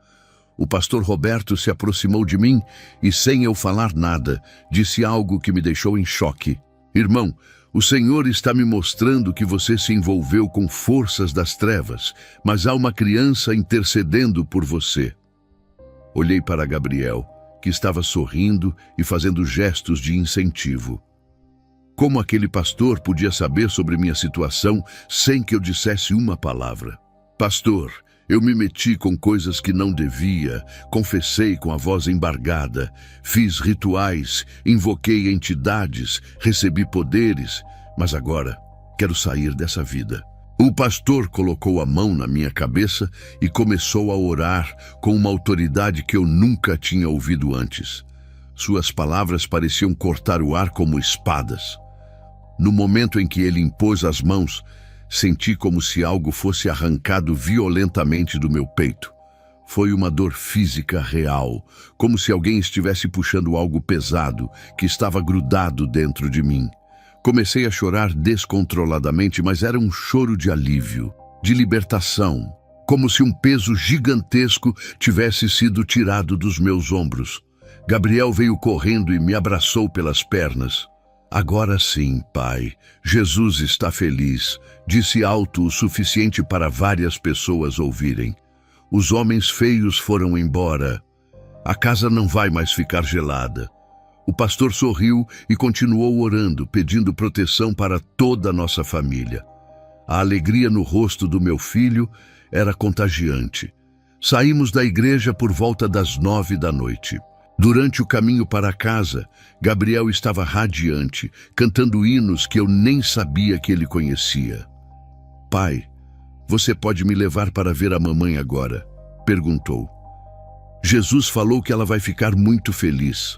O pastor Roberto se aproximou de mim e, sem eu falar nada, disse algo que me deixou em choque. Irmão, o Senhor está me mostrando que você se envolveu com forças das trevas, mas há uma criança intercedendo por você. Olhei para Gabriel, que estava sorrindo e fazendo gestos de incentivo. Como aquele pastor podia saber sobre minha situação sem que eu dissesse uma palavra? Pastor, eu me meti com coisas que não devia, confessei com a voz embargada, fiz rituais, invoquei entidades, recebi poderes, mas agora quero sair dessa vida. O pastor colocou a mão na minha cabeça e começou a orar com uma autoridade que eu nunca tinha ouvido antes. Suas palavras pareciam cortar o ar como espadas. No momento em que ele impôs as mãos, senti como se algo fosse arrancado violentamente do meu peito. Foi uma dor física real, como se alguém estivesse puxando algo pesado que estava grudado dentro de mim. Comecei a chorar descontroladamente, mas era um choro de alívio, de libertação, como se um peso gigantesco tivesse sido tirado dos meus ombros. Gabriel veio correndo e me abraçou pelas pernas. Agora sim, pai, Jesus está feliz, disse alto o suficiente para várias pessoas ouvirem. Os homens feios foram embora. A casa não vai mais ficar gelada. O pastor sorriu e continuou orando, pedindo proteção para toda a nossa família. A alegria no rosto do meu filho era contagiante. Saímos da igreja por volta das 9 da noite. Durante o caminho para casa, Gabriel estava radiante, cantando hinos que eu nem sabia que ele conhecia. Pai, você pode me levar para ver a mamãe agora? Perguntou. Jesus falou que ela vai ficar muito feliz.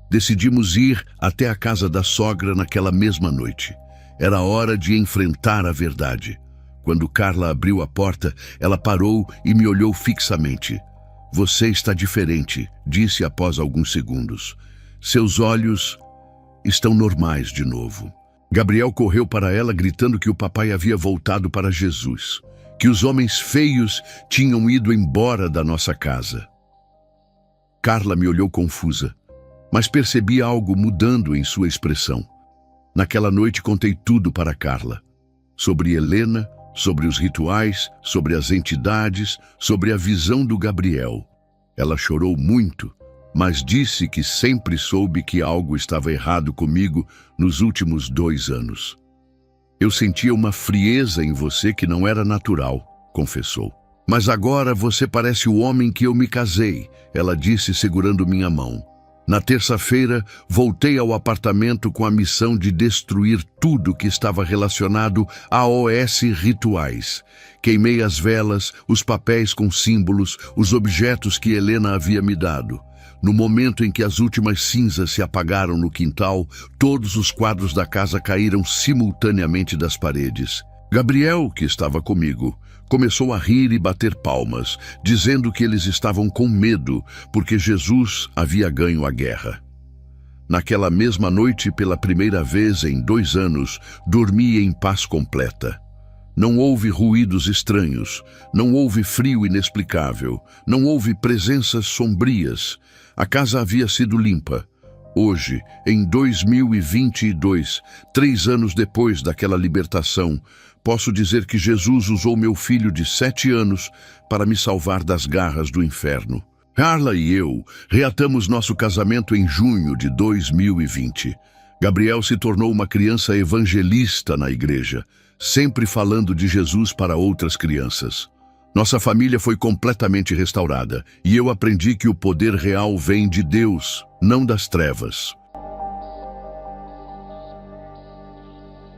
Decidimos ir até a casa da sogra naquela mesma noite. Era hora de enfrentar a verdade. Quando Carla abriu a porta, ela parou e me olhou fixamente. Você está diferente, disse após alguns segundos. Seus olhos estão normais de novo. Gabriel correu para ela gritando que o papai havia voltado para Jesus, que os homens feios tinham ido embora da nossa casa. Carla me olhou confusa, mas percebi algo mudando em sua expressão. Naquela noite contei tudo para Carla. Sobre Helena, sobre os rituais, sobre as entidades, sobre a visão do Gabriel. Ela chorou muito, mas disse que sempre soube que algo estava errado comigo nos últimos 2 anos. Eu sentia uma frieza em você que não era natural, confessou. Mas agora você parece o homem que eu me casei, ela disse segurando minha mão. Na terça-feira, voltei ao apartamento com a missão de destruir tudo que estava relacionado a OS rituais. Queimei as velas, os papéis com símbolos, os objetos que Helena havia me dado. No momento em que as últimas cinzas se apagaram no quintal, todos os quadros da casa caíram simultaneamente das paredes. Gabriel, que estava comigo, começou a rir e bater palmas, dizendo que eles estavam com medo, porque Jesus havia ganho a guerra. Naquela mesma noite, pela primeira vez em 2 anos, dormi em paz completa. Não houve ruídos estranhos, não houve frio inexplicável, não houve presenças sombrias. A casa havia sido limpa. Hoje, em 2022, 3 anos depois daquela libertação, posso dizer que Jesus usou meu filho de 7 anos para me salvar das garras do inferno. Carla e eu reatamos nosso casamento em junho de 2020. Gabriel se tornou uma criança evangelista na igreja, sempre falando de Jesus para outras crianças. Nossa família foi completamente restaurada e eu aprendi que o poder real vem de Deus, não das trevas.